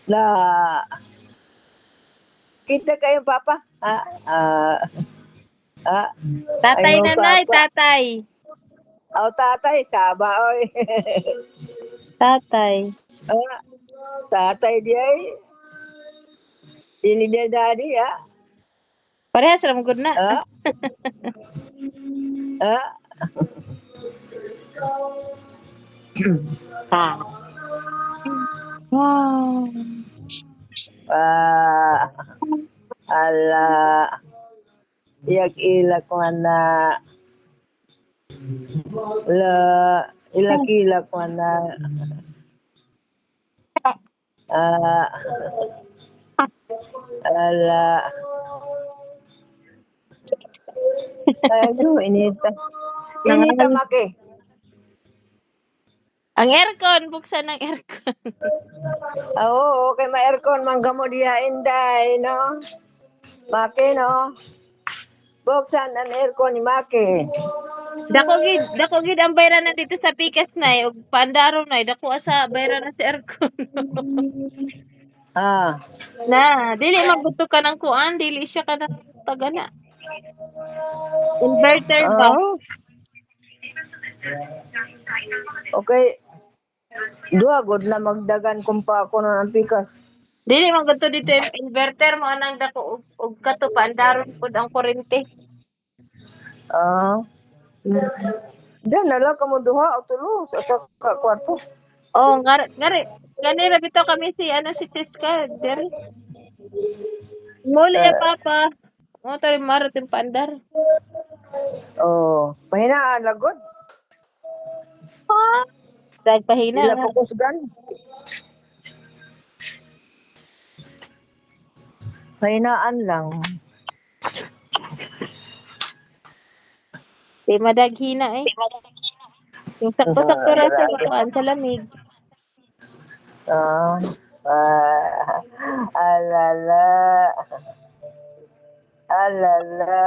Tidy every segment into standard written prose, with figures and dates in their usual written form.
Na kita kayo papa. Tatay Ayaw nanay, papa. tatay. Aw tatay saba oy. Tatay. Tatay di ay. Ini dia daddy ya. Parehas ra man gud na. Ah, ah. Ah. Wow. Ah, ala. Iyak ilak mana. La ilak ilak mana. Ah, ala. Aduh, inita. Inita Nangangalit. maki. Ang aircon, buksan ang aircon. Oo, kay ma-aircon man gamo diha inday, no? Maki, no? Buksan ang aircon ni Maki. Dako gid ang bayranan dito sa Pikas nay ug Pandaro nay dako sa bayranan sa aircon. Ah, Na, dili mabuto ka ng kuan, dili siya kanang tagana. Inverter ba? oh, okay. Dua good na magdagan kung pa ako ng pikas. Dili mabuto dito yung inverter mo anang dako ug kato Pandaron pud ang kuryente. Ah, Mm. diyan na lang kamo duha o tulo sa kwarto. Oh, ngari gani ra bitaw kami si ano si Cheska diri. Muli ya Eh, papa. Mo tari marating Pandar. oh, pahinaan lagod. Ah, dagpahina Sila nga. pokusgan. Pahinaan lang. Di madaghina eh. Yung sakto-sakto ra sa kuan sa lamig. Ah, alala. Alala.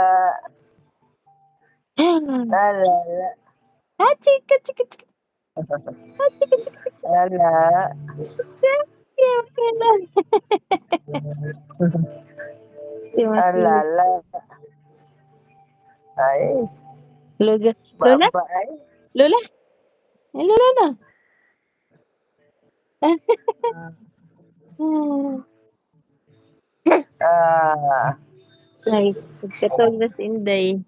Alala. Ah, chika, chika, chika. Ah, chika, chika, Ala. chika. Okay na. Si Masi. Alala. Ay, Lola? Lola? babay. Lola? Ay, Lola na. Hmm. Ah, Ay, pagkatog na si Inday.